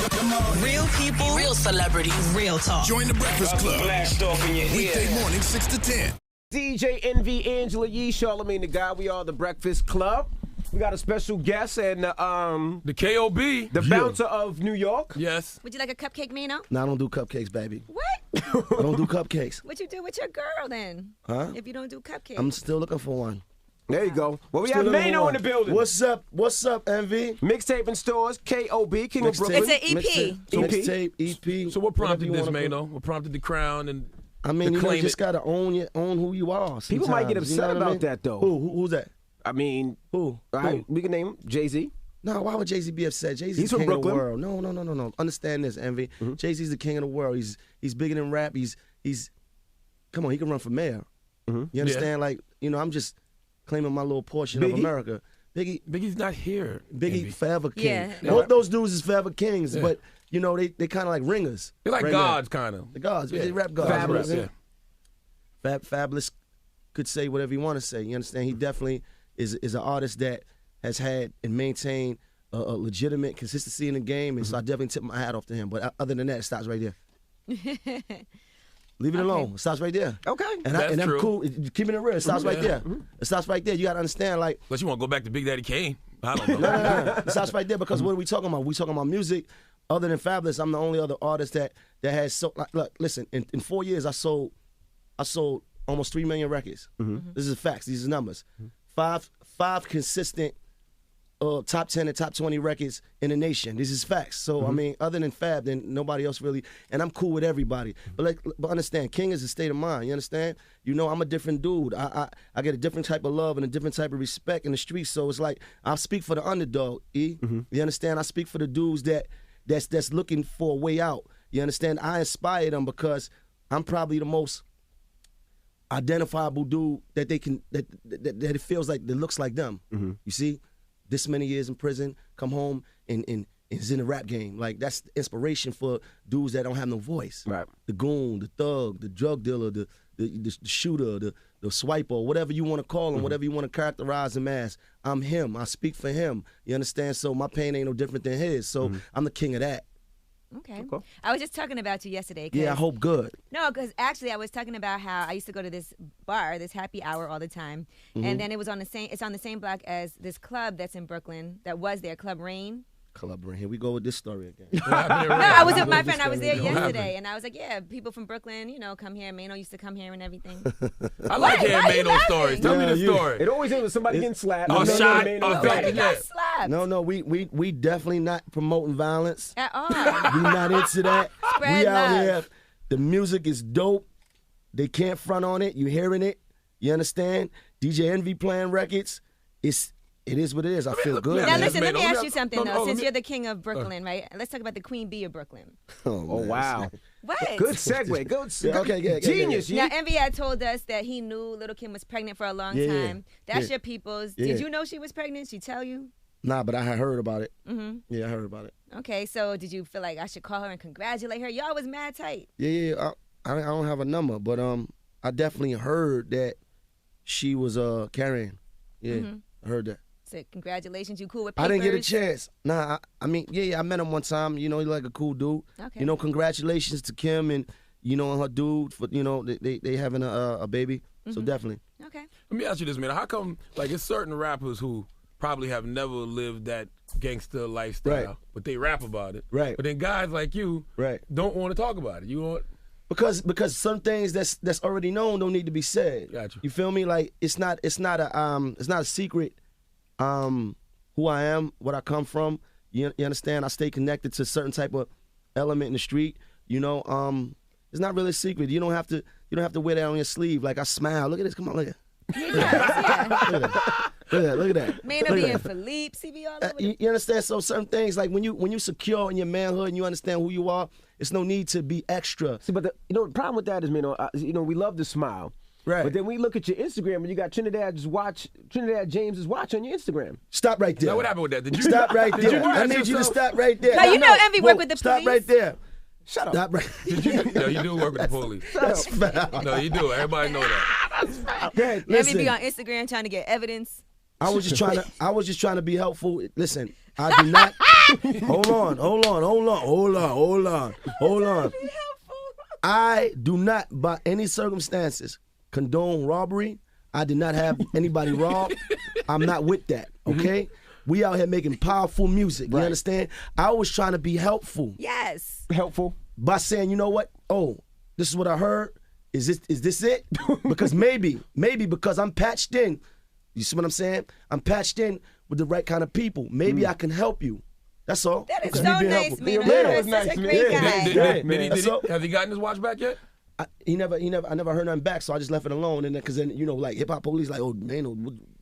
Come on. Real people, real celebrities, real talk. Join the Breakfast Club. Blast off in your ear. Weekday morning, 6 to 10. DJ Envy, Angela Yee, Charlamagne the Guy. We are the Breakfast Club. We got a special guest and the K.O.B. the bouncer of New York. Yes. Would you like a cupcake, Maino? No, I don't do cupcakes, baby. What? I don't do cupcakes. What you do with your girl then? Huh? If you don't do cupcakes. I'm still looking for one. There you go. Well, we Still have looking for Maino one. in the building. What's up? What's up, Envy? Mixtape in stores, K.O.B., King of Mixtape. Brooklyn. It's an EP. Mixtape, EP. So what prompted whatever this, you wanna Maino? What prompted the crown and I mean, you claim just it? gotta own who you are. People might get sometimes, you upset know what I about mean? that, though. Who's that? I mean, Who? we can name him Jay-Z. No, why would Jay-Z be upset? Jay-Z's He's the from king of the Brooklyn. world. No. Understand this, Envy. Jay-Z's the king of the world. He's bigger than rap. He's come on, he can run for mayor. You understand? Like, I'm just claiming my little portion of America. Biggie's not here. Biggie Envy. forever king. Yeah. Both those dudes is forever kings, but they kind of like ringers. They're like Right gods, kind of. The gods, they rap gods. Fabulous. Fabulous could say whatever you want to say. You understand? He definitely is an artist that has had and maintained a legitimate consistency in the game, and so I definitely tip my hat off to him. But other than that, it stops right there. Leave it alone. It stops right there. Okay. And That's I'm true. cool. Keeping it real. It stops right there. It stops right there. You got to understand, like, Unless you want to go back to Big Daddy Kane. I don't know. no. It stops right there because what are we talking about? We talking about music. Other than Fabulous, I'm the only other artist that has so. Like, look, listen. In 4 years, I sold almost 3 million records. This is facts. These are numbers. Five consistent top 10 and top 20 records in the nation. This is facts. So I mean, other than Fab, then nobody else really. And I'm cool with everybody. But understand, King is a state of mind. You understand? I'm a different dude. I get a different type of love and a different type of respect in the streets. So it's like I speak for the underdog. You understand? I speak for the dudes that's looking for a way out. You understand? I inspire them because I'm probably the most identifiable dude that they can that it feels like that looks like them. You see? This many years in prison, come home and is in the rap game. Like, that's the inspiration for dudes that don't have no voice. Right. The goon, the thug, the drug dealer, the shooter, the swiper, whatever you want to call him, whatever you want to characterize him as. I'm him. I speak for him. You understand? So my pain ain't no different than his. So I'm the king of that. Okay. I was just talking about you yesterday. Yeah, I hope good. No, because actually I was talking about how I used to go to this bar, this happy hour all the time, and then it's on the same block as this club that's in Brooklyn that was there, Club Rain. Club Rain. Here we go with this story again. No, I was with my friend. I was there yesterday, and I was like, yeah, people from Brooklyn, come here. Maino used to come here and everything. I like hearing Why you Maino's stories. Tell me the story. It always ends with somebody getting slapped. Oh, Maino, shot. Maino, Oh, Maino. thank you. Got slapped. No, we definitely not promoting violence. At all. We not into that. Spread We out love. here. The music is dope. They can't front on it. You hearing it. You understand? DJ Envy playing records. It is what it is. I feel good. Now man. listen, let me Maino, ask you something though. let Since me- you're the king of Brooklyn, right? Let's talk about the queen bee of Brooklyn. Oh, wow. What? Good segue. Good. Yeah, okay, yeah, Genius. Now Yee. Envy had told us that he knew Little Kim was pregnant for a long Yeah, time. That's yeah. your people's. Yeah. Did you know she was pregnant? She tell you? Nah, but I had heard about it. Yeah, I heard about it. Okay, so did you feel like I should call her and congratulate her? Y'all was mad tight. Yeah. I don't have a number, but I definitely heard that she was carrying. Yeah, I heard that. So congratulations, you cool with I papers? didn't get a chance. Nah, I mean, I met him one time. He's like a cool dude. Okay. Congratulations to Kim and and her dude for they having a baby. So definitely. Okay. Let me ask you this, man. How come, like, it's certain rappers who probably have never lived that gangster lifestyle, Right. but they rap about it. Right. But then guys like you Right. don't want to talk about it. You want... Because some things that's already known don't need to be said. Gotcha. You feel me? Like it's not a secret. Who I am, what I come from. You understand? I stay connected to a certain type of element in the street. It's not really a secret. You don't have to wear that on your sleeve. Like I smile. Look at this. Come on, look at. Yeah. Look at that. Maino being Philippe, CB all over You understand? So certain things, like when you secure in your manhood and you understand who you are, it's no need to be extra. See, but the problem with that is, we love to smile. Right. But then we look at your Instagram and you got Trinidad James's watch on your Instagram. Stop right there. Now, what happened with that? Did you Stop right did you there. do that I need you to yourself? stop right there. Now, you know Envy work with the Stop police. right there. Shut up. Stop right No, you do work with the police. That's foul. No, you do. Everybody know that. Go ahead. Envy Listen, be on Instagram trying to get evidence. I was just trying to be helpful. Listen, I do not. Hold on. hold on. I do not, by any circumstances, condone robbery. I did not have anybody robbed. I'm not with that, okay? We out here making powerful music, you understand? I was trying to be helpful. Yes. Helpful. By saying, you know what? Oh, this is what I heard. Is this it? Because maybe because I'm patched in. You see what I'm saying? I'm patched in with the right kind of people. Maybe I can help you. That's all. That is Because so me being nice, helpful. Maino. Yeah, That is nice, such a man. great Yeah, guy. Has he gotten his watch back yet? I never heard nothing back, so I just left it alone. And then, cause then, you know, like hip hop police, like, oh, man,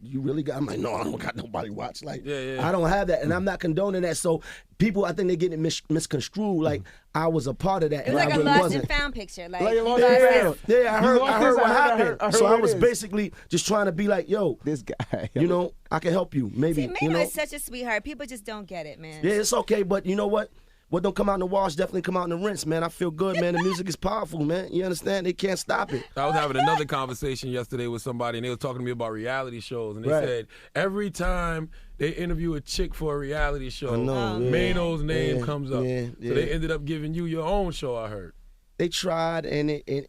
you really got? I'm like, no, I don't got nobody watch. Like, I don't have that, and I'm not condoning that. So people, I think they get it misconstrued. Like I was a part of that, It and was like I a really lost wasn't. and found picture. Like, Like he a lost lost and his- found. Yeah, I heard what happened. I heard So what I it was is. basically just trying to be like, yo, This guy. you know, I can help you. Maybe, See, Maino you know. is such a sweetheart. People just don't get it, man. Yeah, it's okay, but you know what? What don't come out in the wash definitely come out in the rinse, man. I feel good, man. The music is powerful, man. You understand? They can't stop it. I was having another conversation yesterday with somebody, and they were talking to me about reality shows, and they said every time they interview a chick for a reality show, I know, yeah. Maino's name Yeah, comes up. yeah, So they ended up giving you your own show, I heard. They tried, and it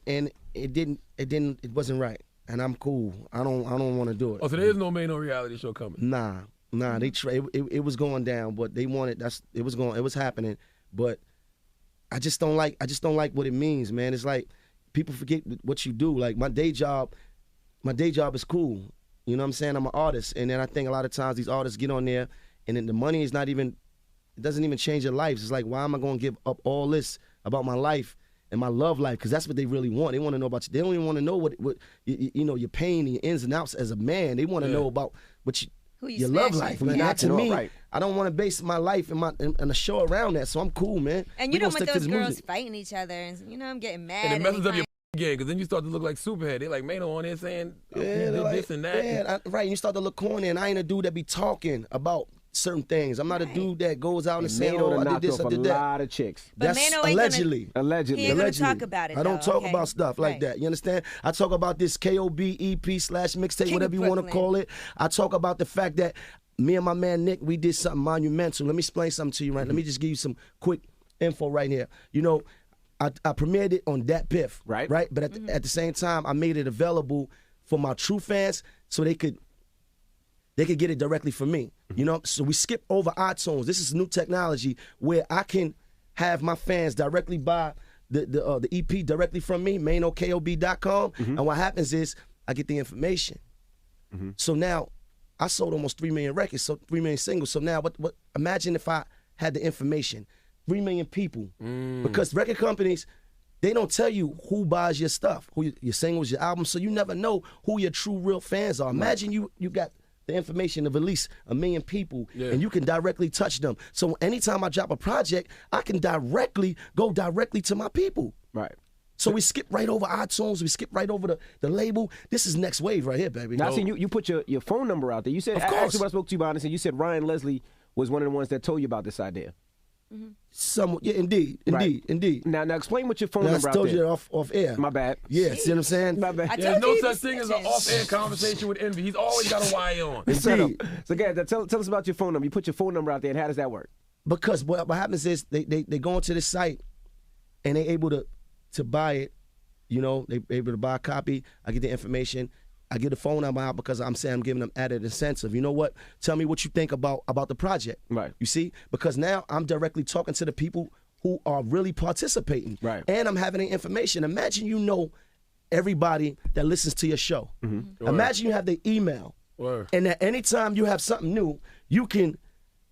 wasn't right. And I'm cool. I don't want to do it. Oh, so there is no Maino reality show coming. Nah. They tried. It was going down, but they wanted. It was happening, but I just don't like what it means, man. It's like people forget what you do. Like my day job is cool. You know what I'm saying? I'm an artist, and then I think a lot of times these artists get on there, and then the money is not even. It doesn't even change their lives. It's like, why am I going to give up all this about my life and my love life? Because that's what they really want. They want to know about you. They don't even want to know what you know, your pain and your ins and outs as a man. They want to know about what your love life, man. That to me, I don't want to base my life and a show around that. So I'm cool, man. And you don't want those girls fighting each other, and you know I'm getting mad. And it messes up your game, because then you start to look like Superhead. They like Maino on there saying, oh, he did this and that. Yeah, right. And you start to look corny, and I ain't a dude that be talking about certain things. I'm not a dude that goes out and saying, oh, I did this, I did that. A lot of chicks. But That's Maino ain't allegedly. Allegedly. He ain't gonna talk about it. I don't though, talk okay? about stuff like Right. that. You understand? I talk about this KOB EP / mixtape, King whatever you of want to Brooklyn. call it. I talk about the fact that me and my man Nick, we did something monumental. Let me explain something to you, right? Let me just give you some quick info right here. You know, I premiered it on Dat Piff, Right. But at the same time, I made it available for my true fans so they could get it directly from me. You know, so we skip over iTunes. This is new technology where I can have my fans directly buy the EP directly from me, MainoKOB.com. And what happens is I get the information. So now I sold almost 3 million records, so 3 million singles. So now what imagine if I had the information, 3 million people. Because record companies, they don't tell you who buys your stuff, who your singles, your albums, so you never know who your true real fans are. Imagine you got the information of at least 1 million people, and you can directly touch them. So anytime I drop a project, I can go directly to my people. Right. So we skip right over iTunes, we skip right over the label. This is next wave right here, baby. Now, I seen you put your phone number out there. You said, Of course. actually, when I spoke to you about this, and you said Ryan Leslie was one of the ones that told you about this idea. Yeah, indeed. Now explain what your phone Now, number I out told there. you that off air. My bad. Yeah, see what I'm saying? My bad. I There's told no you such these thing as an bitches. off-air conversation with Envy. He's always got a wire on. Indeed. So, guys, tell us about your phone number. You put your phone number out there, and how does that work? Because what happens is they go into the site and they're able to buy it. You know, they're able to buy a copy. I get the information. I get the phone number out because I'm saying I'm giving them added incentive. You know what? Tell me what you think about the project. Right. You see? Because now I'm directly talking to the people who are really participating. Right. And I'm having the information. Imagine you know everybody that listens to your show. Imagine you have their email. Word. And that anytime you have something new, you can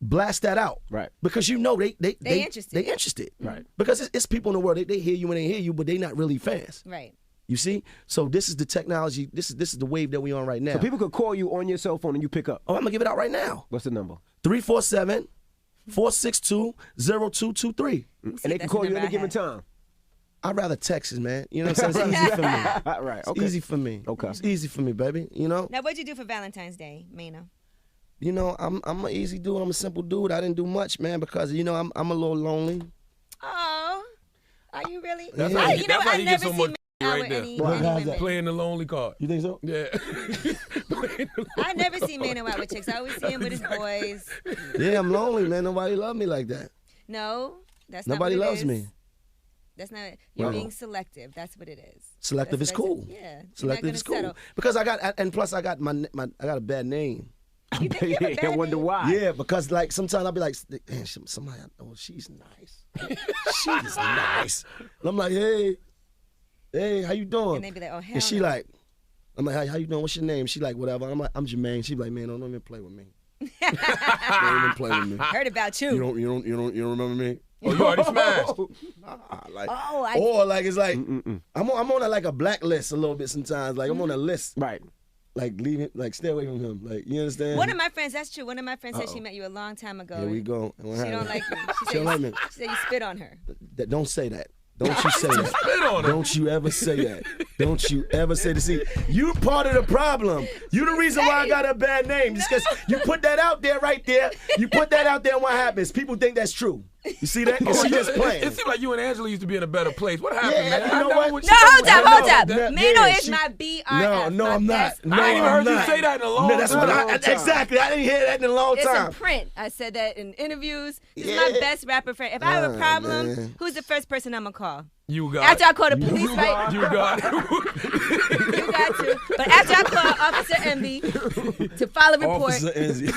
blast that out. Right. Because you know they interested. They interested. Right. Because it's people in the world, they hear you and they hear you, but they not really fans. Right. You see? So this is the technology, this is the wave that we on right now. So people could call you on your cell phone and you pick up. I'm gonna give it out right now. What's the number? 347-462-0223. And they can call you any given time. I'd rather Texas, man. You know what I'm saying? It's easy for me. Right. It's Okay. easy for me. Okay. It's easy for me, baby. You know? Now, what'd you do for Valentine's Day, Maino? You know, I'm an easy dude. I'm a simple dude. I didn't do much, man, because you know I'm a little lonely. Oh, are you really? That's Yeah. how he, You know, that's how I he never gets so see much Maino right with there. any How's that? women. Playing the lonely card. You think so? Yeah. I never see Maino out with chicks. I always see him with his boys. Yeah, I'm lonely, man. Nobody love me like that. No, That's not Nobody what it loves is. me. That's not. You're Well, being selective. That's what it is. Selective is cool. Yeah. You're not Selective gonna is cool. settle. Because I got I got I got a bad name. You think you have a I bad wonder name? why. Yeah, because like sometimes I'll be like, "Man, somebody, oh, she's nice. She's nice." And I'm like, hey, how you doing? And they be like, oh, hell And she no. like, I'm like, how you doing? What's your name? She like, whatever. I'm like, I'm Jermaine. She be like, man, don't even play with me. Don't even play with me. Heard about you. You don't remember me? Oh, you already smashed. Like, Oh, or like it's like I'm on a, like a blacklist a little bit sometimes. Like I'm on a list. Right. Like leave him, like stay away from him. Like you understand? One of my friends, that's true. One of my friends said she met you a long time ago. Here we go. She don't like you. She She said, don't like me. she said you spit on her. Don't say that. Don't you say that. Spit on her. Don't you ever say that. Don't you ever say that. See, you part of the problem. You the reason why I got a bad name. Just because you put that out there right there. You put that out there and what happens? People think that's true. You see that? And she just playing. It seemed like you and Angela used to be in a better place. What happened, Yeah, man? you know what? No, hold up, hold up. that- Maino yeah, is she- my BRF. No, my I'm not. best No, I ain't even I'm heard you not. say that in a long No, that's what time. exactly. I didn't hear that in a long It's time. in print. I said that in interviews. This is Yeah. my best rapper friend. If I have a problem, man. who's the first person I'm gonna call? You got After I call the police, right? You got You got to. But after I call Officer Envy to file a report, Officer Enzi.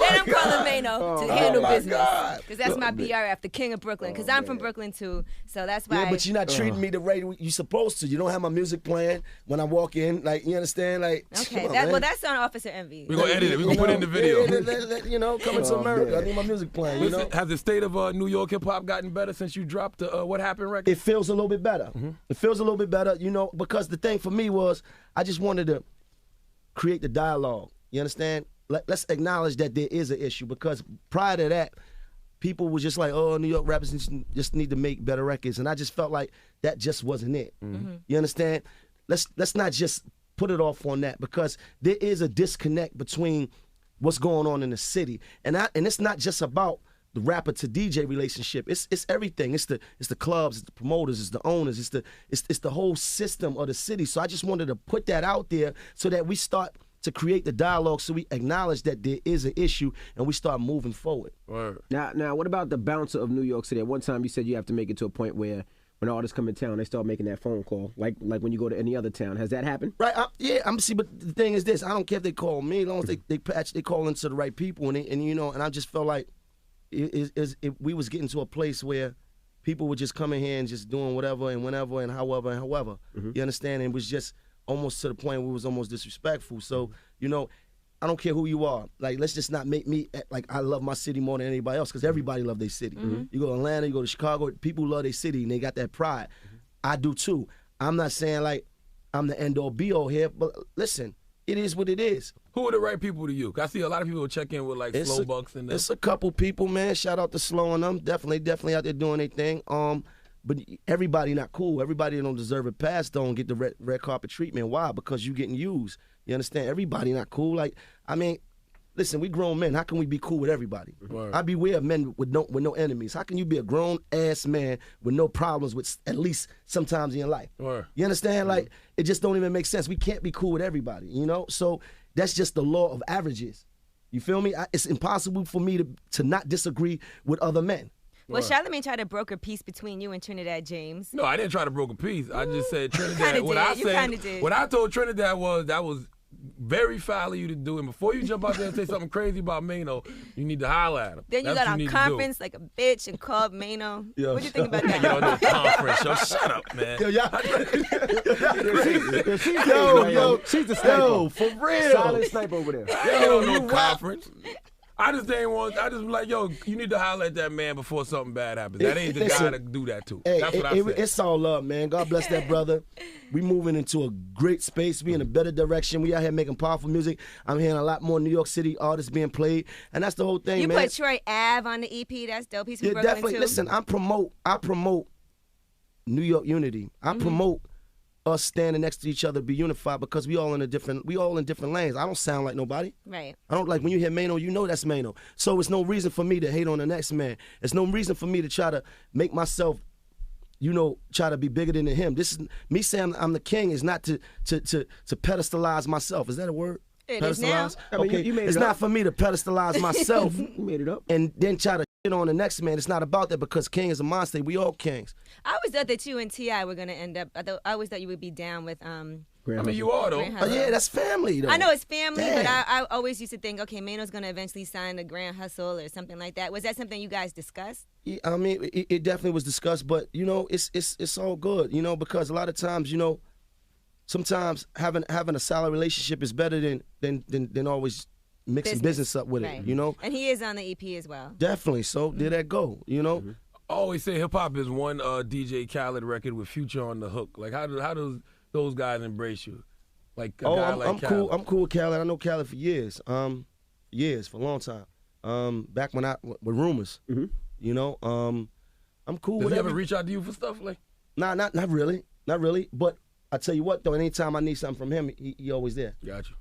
then I'm calling Maino to handle my business. God. Because that's my BRF, the king of Brooklyn. Because I'm from Brooklyn too. So that's why. Yeah, but you're not treating me the way you're supposed to. You don't have my music playing when I walk in. Like, you understand? Like, Okay, come on, man. that's on Officer Envy. We're going to edit it. We're going to put it in the video. You know, coming to America. I need my music playing, you know? Listen, has the state of New York hip-hop gotten better since you dropped the What Happened record? It feels a little bit better. It feels a little bit better, you know, because the thing for me was I just wanted to create the dialogue. You understand? Let's acknowledge that there is an issue because prior to that, people were just like, oh, New York rappers just need to make better records. And I just felt like that just wasn't it. You understand? Let's not just put it off on that because there is a disconnect between what's going on in the city. And it's not just about the rapper to DJ relationship. It's everything. It's the clubs, it's the promoters, it's the owners, it's the whole system of the city. So I just wanted to put that out there so that we start to create the dialogue so we acknowledge that there is an issue and we start moving forward. Word. Now, what about the bouncer of New York City? At one time, you said you have to make it to a point where when artists come in town, they start making that phone call, like when you go to any other town. Has that happened? Right? I'm see, but the thing is this: I don't care if they call me, as long as they call into the right people, and you know, and I just felt like we was getting to a place where people were just coming here and just doing whatever and whenever and however and however. You understand? And it was just almost to the point where it was almost disrespectful. So, you know, I don't care who you are. Like, let's just not make me act like I love my city more than anybody else because everybody love their city. You go to Atlanta, you go to Chicago, people love their city and they got that pride. I do too. I'm not saying like I'm the end all be all here, but listen, it is what it is. Who are the right people to you? 'Cause I see a lot of people check in with like Slow Bucks and It's a couple people, man. Shout out to Slow and them. Definitely out there doing their thing. But everybody not cool. Everybody don't deserve a pass. Don't get the red carpet treatment. Why? Because you getting used. You understand? Everybody not cool. Like, I mean, listen, we grown men. How can we be cool with everybody? Word. I beware of men with no enemies. How can you be a grown ass man with no problems with at least sometimes in your life? Word. You understand? Like, it just don't even make sense. We can't be cool with everybody. You know? So that's just the law of averages. You feel me? It's impossible for me to not disagree with other men. Well, Charlamagne tried to broker peace between you and Trinidad James. No, I didn't try to broker peace. I just said Trinidad. kinda What did. I You said, kinda did. what I told Trinidad was that was very foul of you to do. And before you jump out there and say something crazy about Maino, you need to holler at him. Then you That's got what on need to conference like a bitch and called Maino. Yo, What do you think about do. that? You don't know conference, yo. Shut up, man. Yo, y'all. Yo, she's the sniper. Yo, for real. Silent sniper over there. I don't know conference. I just didn't want. I just like, yo, you need to holler at that man before something bad happens. That ain't the guy Listen, to do that to. Hey, That's what I said. it's all love, man. God bless that brother. We moving into a great space. We in a better direction. We out here making powerful music. I'm hearing a lot more New York City artists being played, and that's the whole thing, You man. put Troy Ave on the EP. That's dope. He's from Yeah, Brooklyn definitely. too. Listen, I promote New York unity. I promote us standing next to each other, be unified because we all in different lanes. I don't sound like nobody. Right. I don't like when you hear Maino, you know that's Maino. So it's no reason for me to hate on the next man. It's no reason for me to try to make myself, you know, try to be bigger than him. This is me saying I'm the king is not to pedestalize myself. Is that a word? It is now. I mean, Okay, you made it it's up. not for me to pedestalize myself You made it up. and then try to shit on the next man. It's not about that because King is a monster. We all kings. I always thought that you and T.I. were gonna end up. I always thought you would be down with I mean, you are though. Grand Oh Hustle. yeah, that's family though. I know it's family, but Damn. I always used to think, okay, Maino's gonna eventually sign the Grand Hustle or something like that. Was that something you guys discussed? Yeah, I mean, it definitely was discussed, but you know, it's all good, you know, because a lot of times, you know, sometimes having a solid relationship is better than always mixing business up with Right. it, you know. And he is on the EP as well. Definitely. So there that go, you know. I always say hip hop is one DJ Khaled record with Future on the hook. Like how does those guys embrace you? Like a guy I'm like cool. Khaled. I'm cool with Khaled. I know Khaled for years. Years for a long time. Back when with Rumors, you know. I'm cool Does with he ever every. reach out to you for stuff like? Nah, not really, not really. But I tell you what, though, anytime I need something from him, he always there. Got you.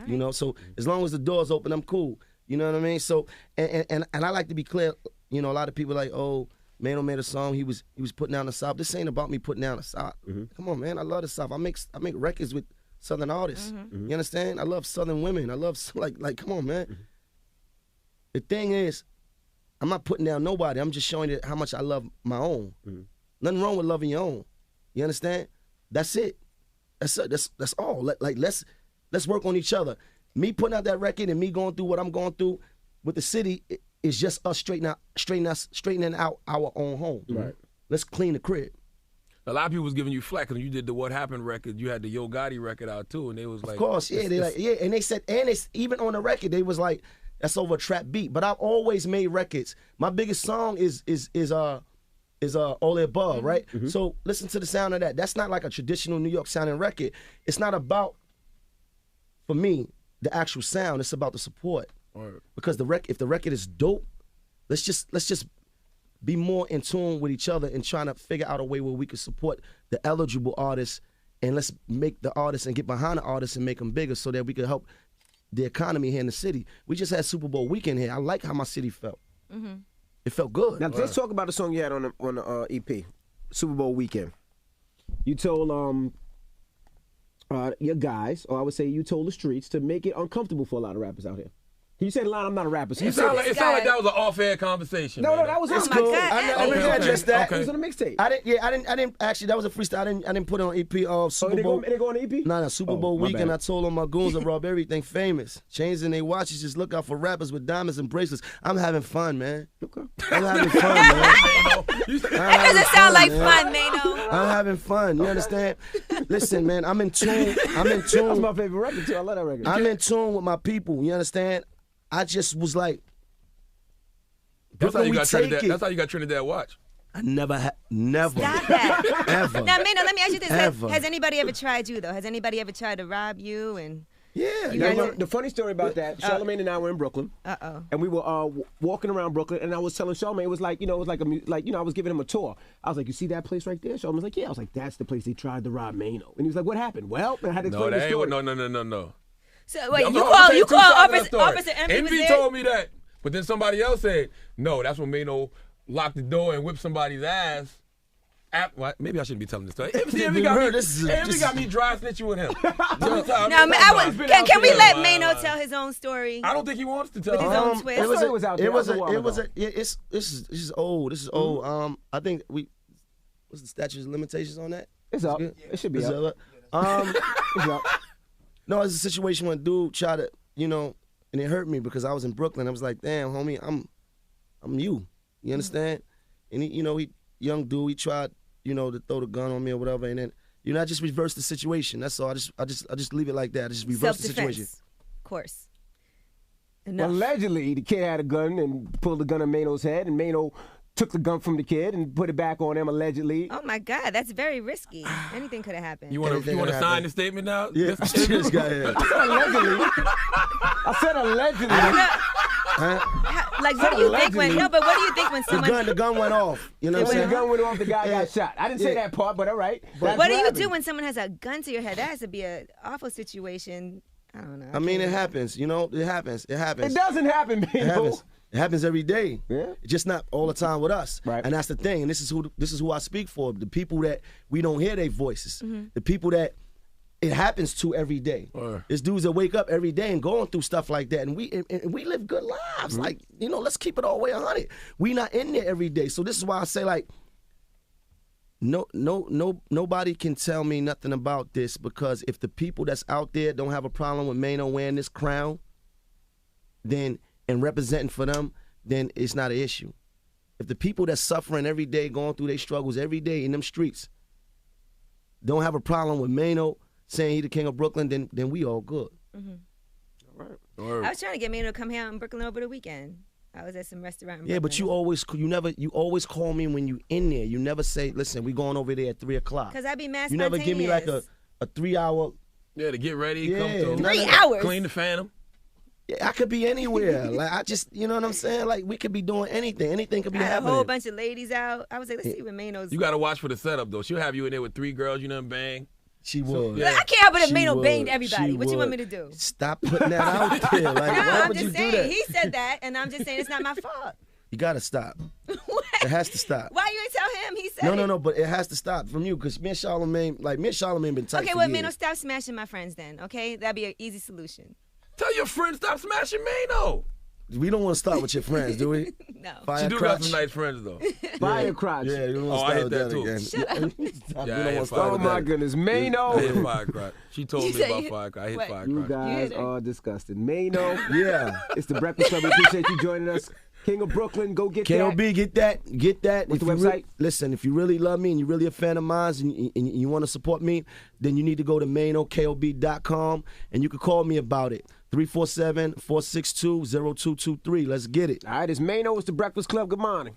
You know, so as long as the door's open, I'm cool. You know what I mean? So and I like to be clear. You know, a lot of people like, oh, Maino made a song. He was putting down the South. This ain't about me putting down the South. Come on, man. I love the South. I make records with Southern artists. You understand? I love Southern women. I love like come on, man. The thing is, I'm not putting down nobody. I'm just showing you how much I love my own. Nothing wrong with loving your own. You understand? That's it. That's all. Let's work on each other. Me putting out that record and me going through what I'm going through with the city is just us straightening out our own home. Right. Let's clean the crib. A lot of people was giving you flack when you did the What Happened record. You had the Yo Gotti record out too, and they was like, Of course, yeah. They like, yeah, and they said, and it's even on the record, they was like, that's over a trap beat. But I've always made records. My biggest song is All the Above, right? So listen to the sound of that. That's not like a traditional New York sounding record. It's not about, for me, the actual sound. It's about the support. Word. Because if the record is dope, let's just be more in tune with each other and trying to figure out a way where we can support the eligible artists, and let's make the artists and get behind the artists and make them bigger so that we can help the economy here in the city. We just had Super Bowl weekend here. I like how my city felt. It felt good. Now let's talk about the song you had on the EP, Super Bowl weekend. You told your guys, or I would say you told the streets, to make it uncomfortable for a lot of rappers out here. You said a lot. I'm not a rapper. So you It said sounded like that was an off-air conversation. no, man. that was It's on cool. God. I Okay, didn't address that. okay. It was on the mixtape. I didn't actually. That was a freestyle. I didn't put it on EP of Super they Bowl. go on the EP? Nah, Super Bowl my weekend. bad. I told all my goons to rob everything famous. Chains in their watches. Just look out for rappers with diamonds and bracelets. I'm having fun, man. Okay. I'm having fun, man. That doesn't sound like fun, Maino. I'm having fun. You understand? Listen, man. I'm in tune. That's my favorite record too. I love that record. I'm in tune with my people. You understand? I just was like, That's how you we got take Trinidad. it. That's how you got Trinidad Watch. I never. Stop that. Ever. Now, Maino, let me ask you this: Ever. has anybody ever tried you though? Has anybody ever tried to rob you? And Yeah. You Now, guys- the funny story about that, Charlamagne and I were in Brooklyn. And we were walking around Brooklyn, and I was telling Charlamagne, it was like, it was like I was giving him a tour. I was like, you see that place right there? Charlamagne was like, yeah. I was like, that's the place they tried to rob Maino. And he was like, what happened? Well, I had to No, explain the that story. ain't. No. so wait, I'm you gonna tell call two sides of that Officer story. Envy was there? told me that, but then somebody else said, no, that's when Maino locked the door and whipped somebody's ass. What? Maybe I shouldn't be telling this story. Envy got me dry snitching with him. No, can we let Maino tell his own story? I don't think he wants to tell. With his own twist. It was It was out there. It was That was a while ago. this is old. This is old. I think what's the statute of limitations on that? It's up. good? It should be Is up. it up? It's up. No, it's a situation when a dude tried to, and it hurt me because I was in Brooklyn. I was like, damn, homie, I'm you. You understand? And he young dude, he tried, to throw the gun on me or whatever, and then, I just reversed the situation. That's all. I just leave it like that. I just reversed the situation. Self-defense, of course. Enough. Allegedly, the kid had a gun and pulled the gun on Maino's head, and Maino took the gun from the kid and put it back on him, allegedly. Oh my God, that's very risky. Anything could have happened. You want Anything to could sign happen. the statement now? Yeah, this guy here. Allegedly. I said allegedly. Like, what do you think when? No, but what do you think when someone? The gun went off. You know what I'm When the saying? gun went off, the guy got shot. I didn't say that part, but all right. That's What do you happened. do when someone has a gun to your head? That has to be an awful situation. I don't know. I mean, it happens. It happens. It happens. It doesn't happen, Maino. It happens. It happens every day. Yeah. Just not all the time with us. Right. And that's the thing. And this is who I speak for. The people that we don't hear their voices. The people that it happens to every day. It's dudes that wake up every day and going through stuff like that, and we live good lives. Like, you know, let's keep it all the way 100. We not in there every day, so this is why I say, like, nobody can tell me nothing about this, because if the people that's out there don't have a problem with Maino wearing this crown, then and representing for them, then it's not an issue. If the people that's suffering every day, going through their struggles every day in them streets, don't have a problem with Maino saying he the king of Brooklyn, then we all good. All right. I was trying to get Maino to come here in Brooklyn over the weekend. I was at some restaurant in Yeah, Brooklyn. but you always call me when you in there. You never say, listen, we going over there at 3 o'clock. Because I be mad You never give me like a 3 hour. Yeah, to get ready, come through. 3 hours. Clean the Phantom. Yeah, I could be anywhere. Like, I just, you know what I'm saying? Like, we could be doing anything. Anything could be I had happening. a whole bunch of ladies out. I was like, let's see what Maino's. You got to watch for the setup, though. She'll have you in there with 3 girls you done bang. She would. Yeah. I can't help it if She Maino would. banged everybody. She What you want would. me to do? Stop putting that out there. Like, No, why I'm would you just do saying. that? He said that, and I'm just saying it's not my fault. You gotta stop. What? It has to stop. Why you ain't tell him? He said No, but it has to stop from you, because me and Charlamagne been tight Okay, for well, years. Maino, stop smashing my friends then, okay? That'd be an easy solution. Tell your friend stop smashing Maino. We don't want to start with your friends, do we? No. Fire She do crotch. got some nice friends, though. Fire crotch. Yeah, you don't Oh, want I to hit start that with too. that again. Shut up. We Yeah, I don't want hit to fire start Oh with my that. goodness, I Maino. hit Firecrack. She told You me said about you- Firecrack. I hit what? You Firecrack. guys hit her. are disgusting. Maino, Yeah. it's the Breakfast Club. We appreciate you joining us. King of Brooklyn, go get KOB, that. get that. What's If the you website? listen, if you really love me and you're really a fan of mine and you want to support me, then you need to go to MainoKOB.com and you can call me about it. 347-462-0223. Let's get it. All right, it's Maino. It's the Breakfast Club. Good morning.